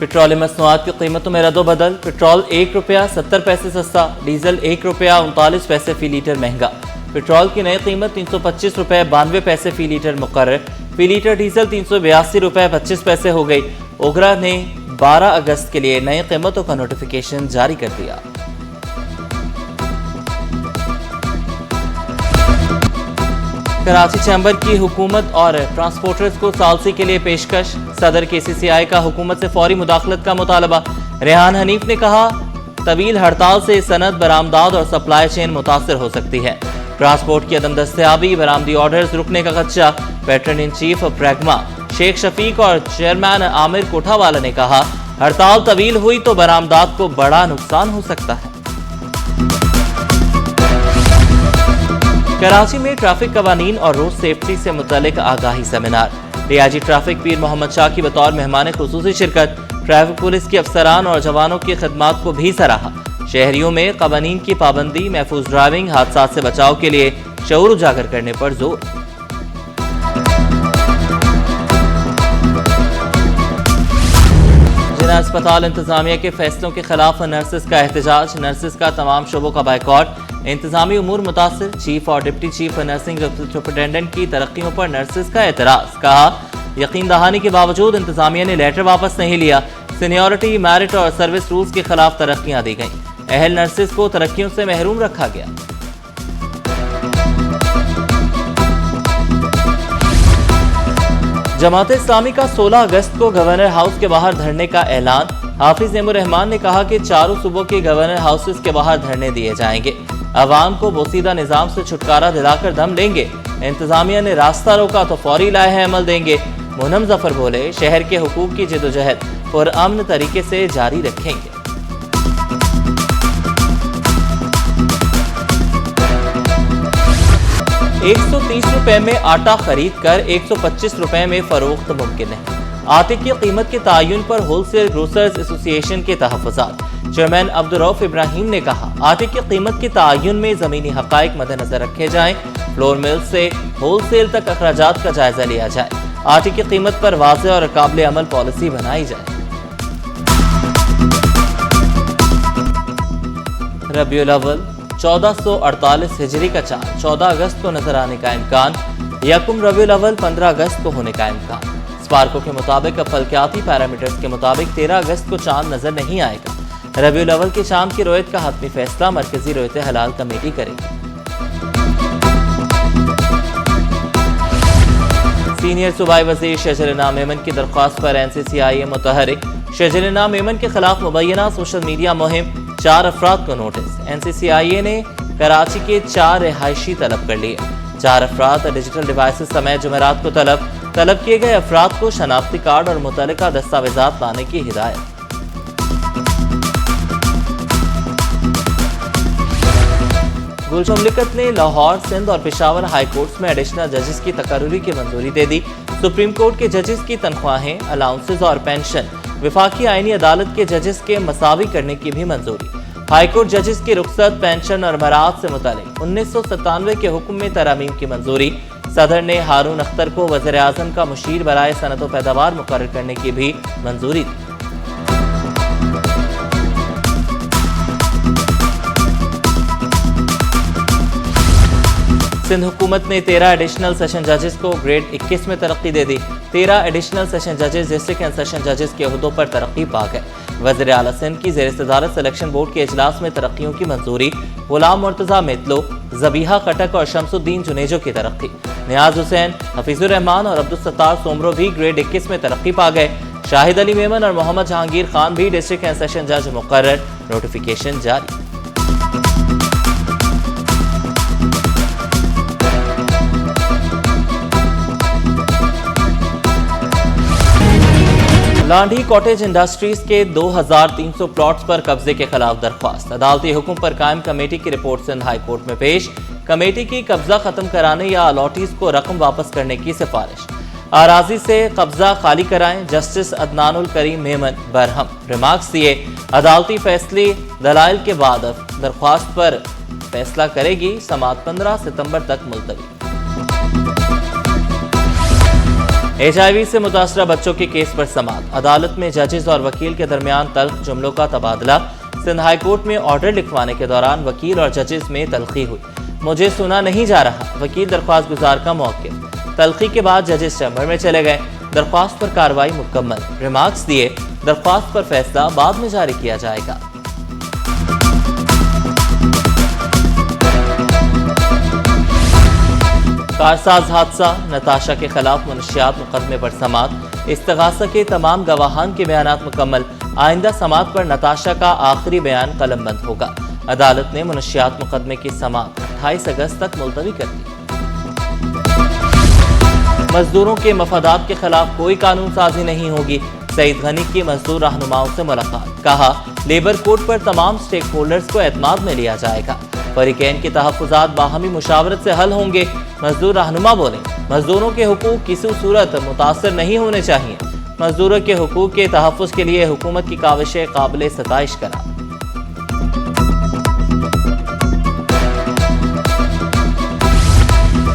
Petroleum मसनूआत की कीमतों में रद्दोबदल। पेट्रोल 1 रुपया 70 पैसे सस्ता, डीजल 1 रुपया 39 पैसे फी लीटर महंगा। पेट्रोल की नई कीमत 325 रुपये 92 पैसे फी लीटर मुकर्रर। फी लीटर डीजल 382 रुपये 25 पैसे हो गई। ओगरा ने 12 अगस्त के लिए नई कीमतों का नोटिफिकेशन जारी कर दिया। कराची चैम्बर की हुकूमत और ट्रांसपोर्टर्स को सालसी के लिए पेशकश। सदर KCCI का हुकूमत से फौरी मुदाखलत का मुतालबा। रेहान हनीफ ने कहा, तवील हड़ताल से सनद बरामदात और सप्लाई चेन मुतासर हो सकती है। ट्रांसपोर्ट की अदम दस्तयाबी, बरामदी ऑर्डर्स रुकने का खदशा। पैटर्न इन चीफ प्रेगमा शेख शफीक और चेयरमैन आमिर कोठावाला ने कहा, हड़ताल तवील हुई तो बरामदात को बड़ा नुकसान हो सकता है। कराची में ट्रैफिक कवानीन और रोड सेफ्टी से मुतल्लिक आगाही सेमिनार। DIG ट्रैफिक पीर मोहम्मद शाह की बतौर मेहमान खुसूसी शिरकत। ट्रैफिक पुलिस के अफसरान और जवानों की खिदमत को भी सराहा। शहरियों में कवानीन की पाबंदी, महफूज ड्राइविंग, हादसा से बचाव के लिए शऊर उजागर करने पर जोर। जिला अस्पताल इंतजामिया के फैसलों के खिलाफ नर्सेस का एहतजाज। नर्सेस का तमाम शोबों का बायकॉट। इंतजामी उमूर मुतासिर। चीफ और डिप्टी चीफ नर्सिंग सुपरिटेंडेंट की तरक्कियों पर नर्सेस का एतराज। कहा, यकीन दहानी के बावजूद इंतजामिया ने लेटर वापस नहीं लिया। सीनियरिटी, मेरिट और सर्विस रूल्स के खिलाफ तरक्कियां दी गईं। अहल नर्सेस को तरक्कियों से महरूम रखा गया। जमात इस्लामी का 16 अगस्त को गवर्नर हाउस के बाहर धरने का ऐलान। हाफिज नेमुर रहमान ने कहा कि चारों सूबों के गवर्नर हाउसेस के बाहर धरने दिए जाएंगे। अवाम को बोसीदा निजाम से छुटकारा दिलाकर दम लेंगे। इंतजामिया ने रास्ता रोका तो फौरी लाहे अमल देंगे। मुनम जफर बोले, शहर के हुकूक की जिदोजहद पुरअमन तरीके से जारी रखेंगे। ₹130 में आटा खरीद कर 125 रुपए में फरोख्त मुमकिन है। आटे की कीमत के तयन पर होलसेल ग्रोसर्स एसोसिएशन के तहफ़्फ़ुज़ात। चेयरमैन अब्दुर्रऊफ इब्राहिम ने कहा, आटे की कीमत के तयन में ज़मीनी हक़ाइक़ मद्देनज़र रखे जाएं। फ्लोर मिल से होलसेल तक अखराजात का जायजा लिया जाए। आटे की कीमत पर वाज़ेह और काबिल अमल पॉलिसी बनाई जाए। रबीउल अव्वल 1448 हिजरी का चांद 14 अगस्त को नजर आने का इम्कान। यकुम रबीउल अव्वल 15 अगस्त को होने का इम्कान। स्पार्को के मुताबिक फल्कियाती पैरामीटर्स के मुताबिक 13 अगस्त को चांद नजर नहीं आएगा। रबीउल अव्वल की शाम की रोयत का हतमी फैसला मरकजी रोयत हलाल कमेटी करेगी। सीनियर सूबाई वज़ीर शजरना मेमन की दरख्वास्त पर NCCI मुतहरिक। शजरना मेमन के खिलाफ मुबैना सोशल मीडिया मुहिम। 4 अफराद को नोटिस। NCCI ने कराची के 4 रिहायशी तलब कर लिए। 4 अफराद डिजिटल डिवाइसेस समेत जुमेरात को तलब किए गए अफराद को शनाख्ती कार्ड और मुतल्लिका दस्तावेजात लाने की हिदायत। गुलशन मुमलिकत ने लाहौर, सिंध और पेशावर हाई कोर्ट्स में एडिशनल जजेस की तकर्रुरी की मंजूरी दे दी। सुप्रीम कोर्ट के जजेस की तनख्वाहें, अलाउंसेज और पेंशन विफाकी आईनी अदालत के जजेस के मसावी करने की भी मंजूरी। हाईकोर्ट जजेस की रुखसत, पेंशन और मराहत से मुतालिक 1997 के हुक्म में तरामीम की मंजूरी। सदर ने हारून अख्तर को वज़ीर आज़म का मुशीर बराए सनत व पैदावार मुकर्रर करने की भी मंजूरी दी। सिंध हुकूमत ने 13 एडिशनल सेशन जजेस को ग्रेड 21 में तरक्की दे दी। 13 एडिशनल सेशन जजेस डिस्ट्रिक्ट एंड सेशन जजेस के ओहदों पर तरक्की पा गए। वज़ीर आला सिंध की ज़ेर सदारत सिलेक्शन बोर्ड के इजलास में तरक्कियों की मंजूरी। गुलाम मुर्तज़ा मेतलो, ज़बीहा खटक और शमसुद्दीन जुनेजो की तरक्की। नियाज हुसैन, हफीजुर रहमान और अब्दुल सत्तार सोमरो भी ग्रेड 21 में तरक्की पा गए। शाहिद अली मेमन और मोहम्मद जहांगीर खान भी डिस्ट्रिक्ट एंड सेशन जज मुकर्रर। नोटिफिकेशन जारी। लांडी कॉटेज इंडस्ट्रीज के 2300 प्लॉट्स पर कब्जे के खिलाफ दरख्वास्त। अदालती हुक्म पर कायम कमेटी की रिपोर्ट सिंध हाई कोर्ट में पेश। कमेटी की कब्जा खत्म कराने या अलॉटीज को रकम वापस करने की सिफारिश। आराजी से कब्जा खाली कराएं। जस्टिस अदनानुल करीम मेमन बरहम रिमार्क्स दिए। अदालती फैसले दलाइल के बाद दरख्वास्त पर फैसला करेगी। समाअत 15 सितंबर तक मुलतवी। HIV से मुतासरा बच्चों के केस पर समाअत। अदालत में जजेस और वकील के दरमियान तल्ख जुमलों का तबादला। सिंध हाई कोर्ट में ऑर्डर लिखवाने के दौरान वकील और जजेस में तल्खी हुई। मुझे सुना नहीं जा रहा, वकील दरख्वास्त गुजार का मौक़िफ़। तल्खी के बाद जजेस चैम्बर में चले गए। दरख्वास्त पर कार्रवाई मुकम्मल, रिमार्क्स दिए। दरख्वास्त पर फैसला बाद में जारी किया जाएगा। कारसाज हादसा, नताशा के खिलाफ मुनशियात मुकदमे पर समाअत। इस्तगासा के तमाम गवाहान के बयानात मुकम्मल। आइंदा समाअत पर नताशा का आखिरी बयान कलमबंद होगा। अदालत ने मुनशियात मुकदमे की समाअत 28 अगस्त तक मुलतवी कर दी। मजदूरों के मफादात के खिलाफ कोई कानून साजी नहीं होगी। सईद गनी की मजदूर रहनुमाओं से मुलाकात। कहा, लेबर कोड पर तमाम स्टेक होल्डर्स को एतमाद में लिया जाएगा। फरीकैन के तहफ़्फ़ुज़ात बाहमी मुशावरत से हल होंगे। मजदूर रहनुमा बोले, मजदूरों के हुकूक किसी सूरत मुतासर नहीं होने चाहिए। मजदूरों के हुकूक के तहफ़्फ़ुज़ के लिए हुकूमत की काविशें काबिल सताइश करार।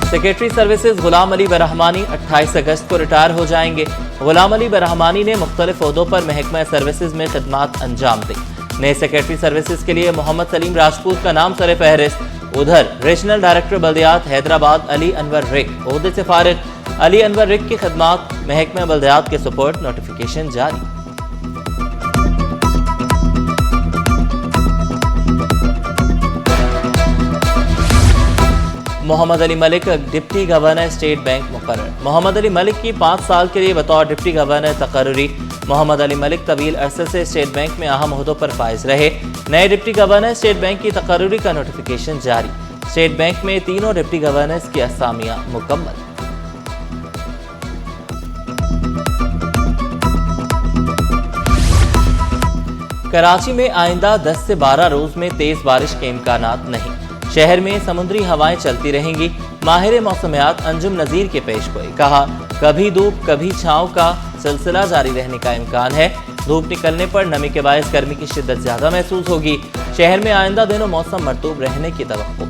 सेक्रेटरी सर्विसेज गुलाम अली बरहमानी 28 अगस्त को रिटायर हो जाएंगे। गुलाम अली बरहमानी ने मुख्तलिफ ओहदों पर महकमा सर्विसेज में खिदमात अंजाम दी। नए सेक्रेटरी सर्विसेज के लिए मोहम्मद सलीम राजपूत का नाम सर फहरिस्त। उधर रीजनल डायरेक्टर बल्दियात हैदराबाद अली अनवर रिक ओहदे से फारिग। अली अनवर रिक की खिदमात महकमा बल्दियात के सुपुर्द, नोटिफिकेशन जारी। Mohammad Ali Malik deputy governor State Bank मुकर्रर। मोहम्मद अली मलिक की 5 साल के लिए बतौर डिप्टी गवर्नर तकर्रुरी। मोहम्मद अली मलिक तवील अरसे से स्टेट बैंक में अहम ओहदों पर फाइज रहे। नए डिप्टी गवर्नर स्टेट बैंक की तकर्रुरी का नोटिफिकेशन जारी। स्टेट बैंक में तीनों डिप्टी गवर्नर्स की असामियां मुकम्मल। कराची में आइंदा 10 से 12 रोज में तेज बारिश के इम्कानात नहीं। शहर में समुद्री हवाएं चलती रहेंगी। माहिर मौसमियात अंजुम नज़ीर के पेश गोई। कहा, कभी धूप कभी छांव का सिलसिला जारी रहने का इम्कान है। धूप निकलने पर नमी के बायस गर्मी की शिद्दत ज्यादा महसूस होगी। शहर में आइंदा दिनों मौसम मरतूब रहने की तवक्को।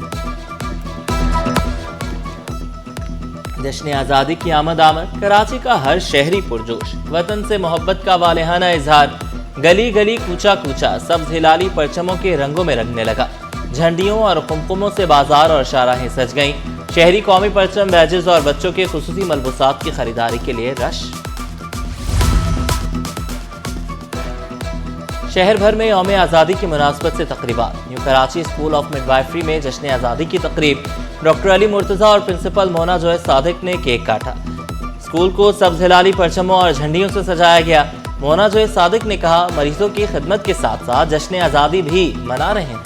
जश्न आज़ादी की आमद कराची का हर शहरी पुरजोश। वतन से मोहब्बत का वालेहाना इजहार। गली गली कूचा कूचा सब्ज हिलाली परचमों के रंगों में रंगने लगा। झंडियों और कुमकुमों से बाजार और शाहराहें सज गईं। शहरी कौमी परचम, बैजेस और बच्चों के खुसूसी मलबूसात की खरीदारी के लिए रश। शहर भर में यौम आज़ादी की मुनासबत से तकरीबात। New Karachi school of midwifery में जश्न आज़ादी की तकरीब। डॉक्टर अली मुर्तज़ा और प्रिंसिपल मोना जोए सादिक ने केक काटा। स्कूल को सब्ज हिलाली परचमों और झंडियों से सजाया गया। मोना जोए सादिक ने कहा, मरीजों की खिदमत के साथ साथ जश्न आज़ादी भी मना रहे हैं।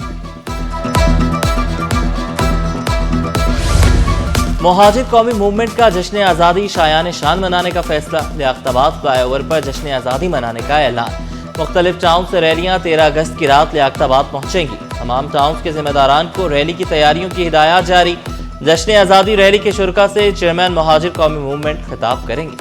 मुहाजिर कौमी मूवमेंट का जश्न आज़ादी शायान शान मनाने का फैसला। लियाकताबाद फ्लाईओवर पर जश्न आज़ादी मनाने का ऐलान। मुख्तलिफ टाउन से रैलियां 13 अगस्त की रात लियाकताबाद पहुंचेंगी। तमाम टाउन के जिम्मेदारान को रैली की तैयारियों की हिदायत जारी। जश्न आज़ादी रैली के शुरका से चेयरमैन मुहाजिर कौमी मूवमेंट खिताब करेंगे।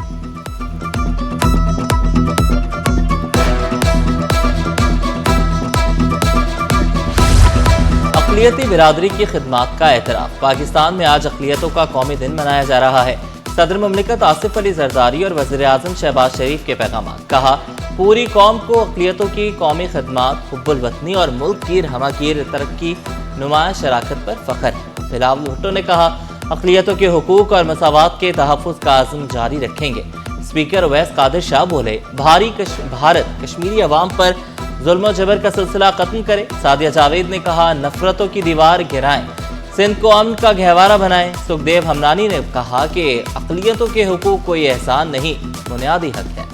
अक़लियती बिरादरी की खिदमात का एतराफ़। पाकिस्तान में आज अक़लियतों का कौमी दिन मनाया जा रहा है। सदर ममलिकत आसिफ अली ज़रदारी और वज़ीर आज़म शहबाज शरीफ के पैगाम। कहा, पूरी कौम को अक़लियतों की कौमी खिदमात, हुब्बुल वतनी और मुल्क की हमाकीर तरक्की नुमाया शराकत पर फ़ख्र है। बिलावल भुट्टो ने कहा, अक़लियतों के हुकूक और मसावात के तहफ़्फ़ुज़ का आज़म जारी रखेंगे। स्पीकर उवैस कादिर शाह बोले, भारत कश्मीरी अवाम पर जुल्म जबर का सिलसिला खत्म करे। सादिया जावेद ने कहा, नफरतों की दीवार गिराएं, सिंध को अमन का गहवारा बनाएं। सुखदेव हमनानी ने कहा कि अक़लियतों के हुकूक कोई एहसान नहीं, बुनियादी हक है।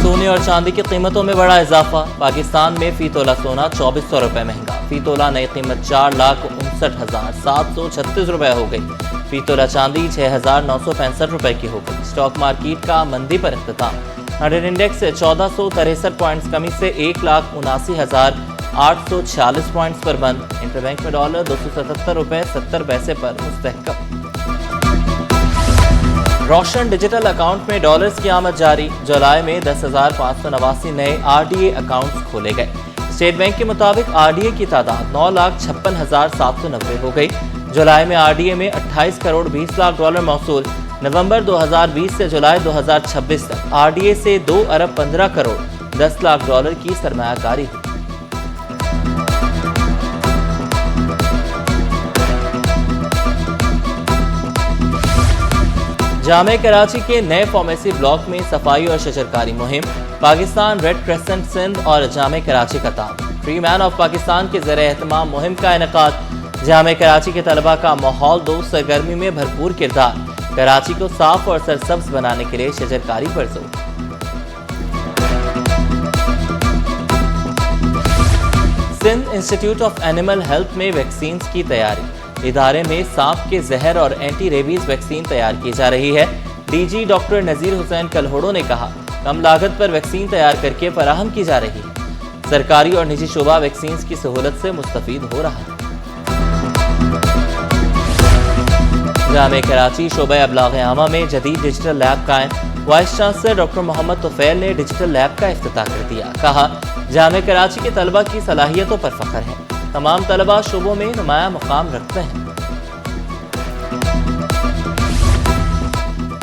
सोने और चांदी की कीमतों में बड़ा इजाफा। पाकिस्तान में फी तोला सोना 2400 रुपये महंगा। फी तोला नई कीमत 4,59,736 रुपये हो गई। फी तोला चांदी 6,965 रुपये की हो गई। स्टॉक मार्केट का मंदी पर इख्तिताम। हंड्रेड इंडेक्स 1463 पॉइंट्स कमी से 1,79,846 पॉइंट्स पर बंद। इंटरबैंक में डॉलर 277 रुपये 70 पैसे पर मुस्तहकम। रोशन डिजिटल अकाउंट में डॉलर्स की आमद जारी। जुलाई में 10,589 नए RTA अकाउंट्स खोले गए। स्टेट बैंक के मुताबिक आरडीए की तादाद 9,56,790 हो गई। जुलाई में आरडीए में 28 करोड़ 20 लाख डॉलर मौसूल। नवंबर 2020 से जुलाई 2026 तक आरडीए से 2 अरब 15 करोड़ 10 लाख डॉलर की सरमायाकारी हुई। जामे कराची के नए फार्मेसी ब्लॉक में सफाई और शजरकारी मुहिम। पाकिस्तान रेड क्रेसेंट सिंध और जामे कराची का ताउन। फ्री मैन ऑफ पाकिस्तान के ज़रिए एहतमाम मुहिम का इनेकाद। जामे कराची के तलबा का माहौल दो सरगर्मी में भरपूर किरदार। कराची को साफ और सरसब्ज बनाने के लिए शजरकारी पर जोर। Sindh Institute of Animal Health में वैक्सीन की तैयारी। इदारे में सांप के जहर और एंटी रेबीज वैक्सीन तैयार की जा रही है। डीजी डॉक्टर नजीर हुसैन कलहोड़ो ने कहा, कम लागत पर वैक्सीन तैयार करके फराहम की जा रही है। सरकारी और निजी शोबा वैक्सीन की सहूलत से मुस्तफीद हो रहा है। जामे कराची शोबा अबलाग आमा में जदीद डिजिटल लैब कायम। Vice chancellor doctor Mohammad Tufail ने डिजिटल लैब का इफ्तिताह कर दिया। कहा, जामे कराची के तलबा की सलाहियतों पर फख्र है। तमाम तलबा शोबों में नुमाया मुकाम रखते हैं।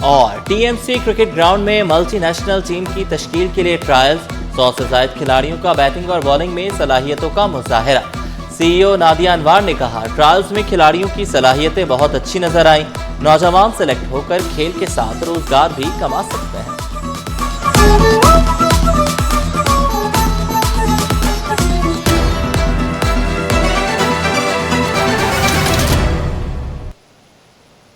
और टीएमसी क्रिकेट ग्राउंड में मल्टीनेशनल टीम की तश्कील के लिए ट्रायल्स। 100 से ज्यादा खिलाड़ियों का बैटिंग और बॉलिंग में सलाहियतों का मुजाहिरा। सीईओ नादिया अनवार ने कहा, ट्रायल्स में खिलाड़ियों की सलाहियतें बहुत अच्छी नजर आई। नौजवान सेलेक्ट होकर खेल के साथ रोजगार भी कमा सकते हैं।